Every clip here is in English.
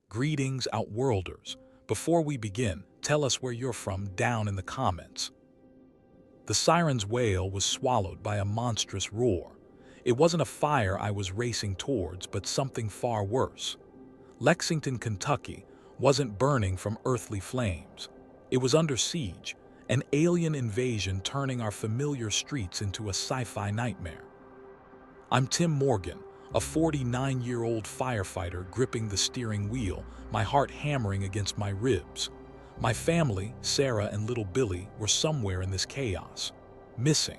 Greetings, Outworlders. Before we begin, tell us where you're from down in the comments. The siren's wail was swallowed by a monstrous roar. It wasn't a fire I was racing towards, but something far worse. Lexington, Kentucky, wasn't burning from earthly flames. It was under siege, an alien invasion turning our familiar streets into a sci-fi nightmare. I'm Tim Morgan, a 49-year-old firefighter gripping the steering wheel, my heart hammering against my ribs. My family, Sarah and little Billy, were somewhere in this chaos, missing.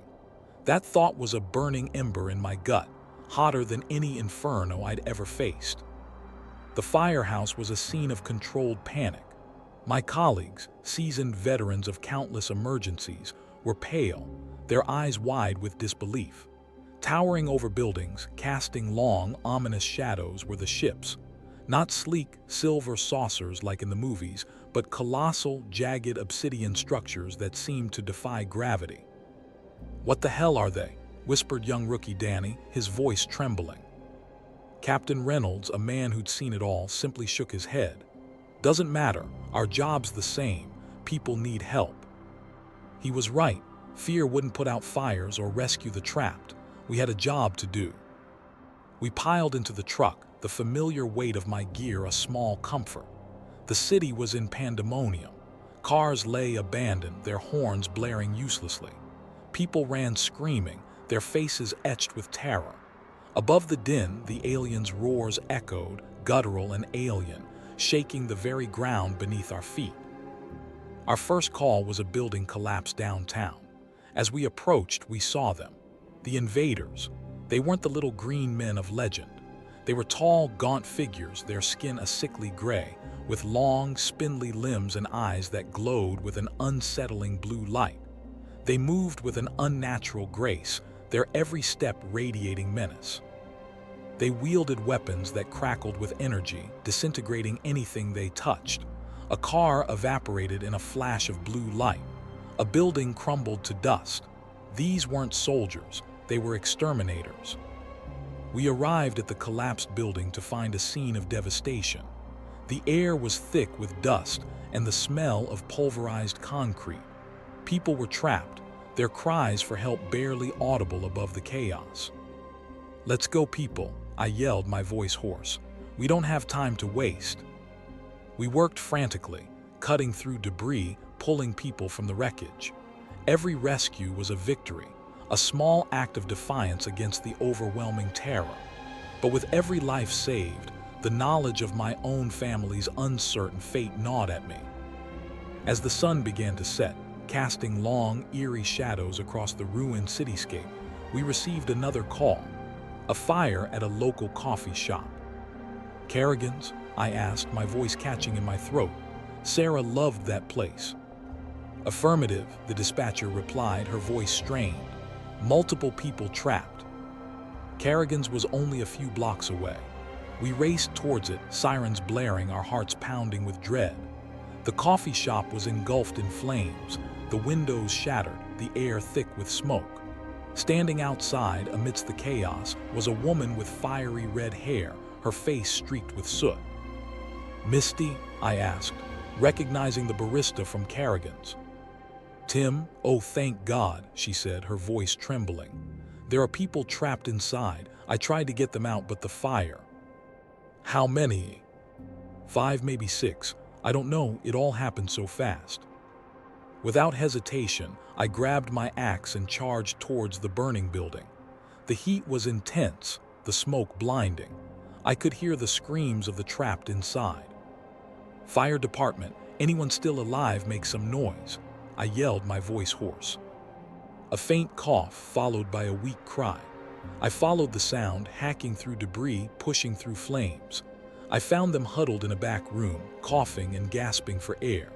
That thought was a burning ember in my gut, hotter than any inferno I'd ever faced. The firehouse was a scene of controlled panic. My colleagues, seasoned veterans of countless emergencies, were pale, their eyes wide with disbelief. Towering over buildings, casting long, ominous shadows, were the ships. Not sleek, silver saucers like in the movies, but colossal, jagged obsidian structures that seemed to defy gravity. "What the hell are they?" whispered young rookie Danny, his voice trembling. Captain Reynolds, a man who'd seen it all, simply shook his head. "Doesn't matter, our job's the same. People need help." He was right. Fear wouldn't put out fires or rescue the trapped. We had a job to do. We piled into the truck, the familiar weight of my gear a small comfort. The city was in pandemonium. Cars lay abandoned, their horns blaring uselessly. People ran screaming, their faces etched with terror. Above the din, the aliens' roars echoed, guttural and alien, shaking the very ground beneath our feet. Our first call was a building collapse downtown. As we approached, we saw them. The invaders. They weren't the little green men of legend. They were tall, gaunt figures, their skin a sickly gray, with long, spindly limbs and eyes that glowed with an unsettling blue light. They moved with an unnatural grace, their every step radiating menace. They wielded weapons that crackled with energy, disintegrating anything they touched. A car evaporated in a flash of blue light. A building crumbled to dust. These weren't soldiers. They were exterminators. We arrived at the collapsed building to find a scene of devastation. The air was thick with dust and the smell of pulverized concrete. People were trapped, their cries for help barely audible above the chaos. "Let's go, people," I yelled, my voice hoarse. "We don't have time to waste." We worked frantically, cutting through debris, pulling people from the wreckage. Every rescue was a victory, a small act of defiance against the overwhelming terror. But with every life saved, the knowledge of my own family's uncertain fate gnawed at me. As the sun began to set, casting long, eerie shadows across the ruined cityscape, we received another call, a fire at a local coffee shop. "Kerrigan's?" I asked, my voice catching in my throat. Sarah loved that place. "Affirmative," the dispatcher replied, her voice strained. "Multiple people trapped." Kerrigan's was only a few blocks away. We raced towards it, sirens blaring, our hearts pounding with dread. The coffee shop was engulfed in flames, the windows shattered, the air thick with smoke. Standing outside, amidst the chaos, was a woman with fiery red hair, her face streaked with soot. "Misty?" I asked, recognizing the barista from Kerrigan's. "Tim, oh thank God," she said, her voice trembling. "There are people trapped inside. I tried to get them out, but the fire." "How many?" "5, maybe 6. I don't know, it all happened so fast." Without hesitation, I grabbed my axe and charged towards the burning building. The heat was intense, the smoke blinding. I could hear the screams of the trapped inside. "Fire department, anyone still alive, make some noise," I yelled, my voice hoarse. A faint cough followed by a weak cry. I followed the sound, hacking through debris, pushing through flames. I found them huddled in a back room, coughing and gasping for air.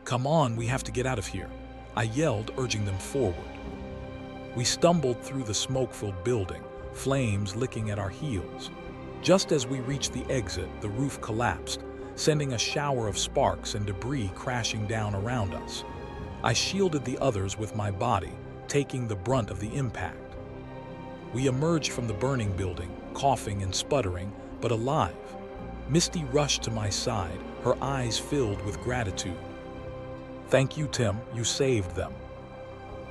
"Come on, we have to get out of here," I yelled, urging them forward. We stumbled through the smoke-filled building, flames licking at our heels. Just as we reached the exit, the roof collapsed, sending a shower of sparks and debris crashing down around us. I shielded the others with my body, taking the brunt of the impact. We emerged from the burning building, coughing and sputtering, but alive. Misty rushed to my side, her eyes filled with gratitude. "Thank you, Tim, you saved them."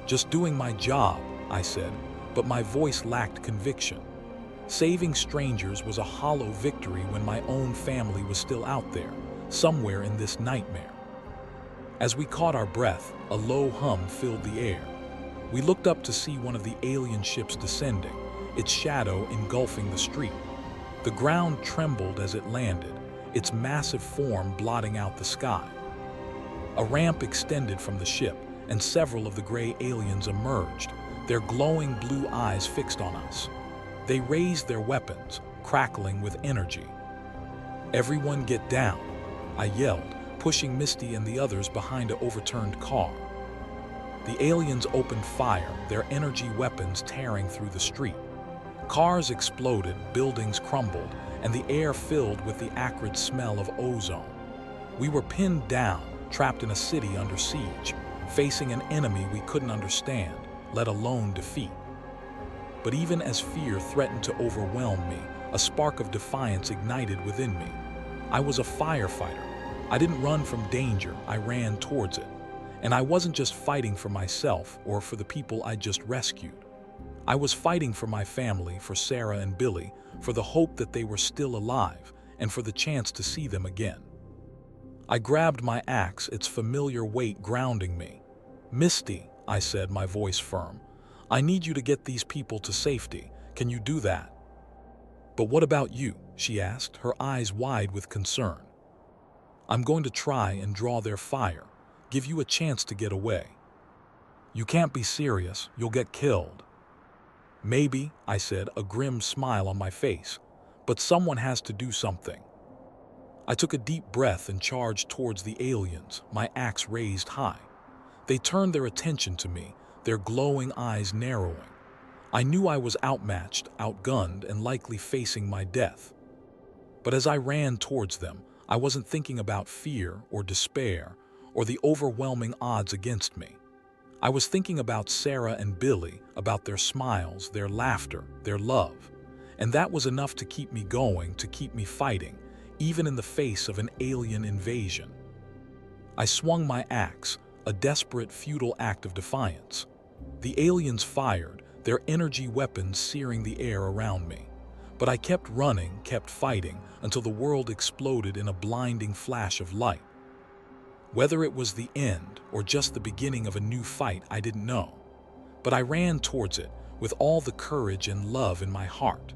"Just doing my job," I said, but my voice lacked conviction. Saving strangers was a hollow victory when my own family was still out there, somewhere in this nightmare. As we caught our breath, a low hum filled the air. We looked up to see one of the alien ships descending, its shadow engulfing the street. The ground trembled as it landed, its massive form blotting out the sky. A ramp extended from the ship, and several of the gray aliens emerged, their glowing blue eyes fixed on us. They raised their weapons, crackling with energy. "Everyone get down," I yelled, pushing Misty and the others behind an overturned car. The aliens opened fire, their energy weapons tearing through the street. Cars exploded, buildings crumbled, and the air filled with the acrid smell of ozone. We were pinned down, trapped in a city under siege, facing an enemy we couldn't understand, let alone defeat. But even as fear threatened to overwhelm me, a spark of defiance ignited within me. I was a firefighter. I didn't run from danger, I ran towards it. And I wasn't just fighting for myself or for the people I just rescued. I was fighting for my family, for Sarah and Billy, for the hope that they were still alive, and for the chance to see them again. I grabbed my axe, its familiar weight grounding me. "Misty," I said, my voice firm, "I need you to get these people to safety. Can you do that?" "But what about you?" she asked, her eyes wide with concern. "I'm going to try and draw their fire, give you a chance to get away." "You can't be serious, you'll get killed." "Maybe," I said, a grim smile on my face, "but someone has to do something." I took a deep breath and charged towards the aliens, my axe raised high. They turned their attention to me, their glowing eyes narrowing. I knew I was outmatched, outgunned, and likely facing my death. But as I ran towards them, I wasn't thinking about fear or despair or the overwhelming odds against me. I was thinking about Sarah and Billy, about their smiles, their laughter, their love. And that was enough to keep me going, to keep me fighting, even in the face of an alien invasion. I swung my axe, a desperate, futile act of defiance. The aliens fired, their energy weapons searing the air around me. But I kept running, kept fighting, until the world exploded in a blinding flash of light. Whether it was the end or just the beginning of a new fight, I didn't know. But I ran towards it with all the courage and love in my heart.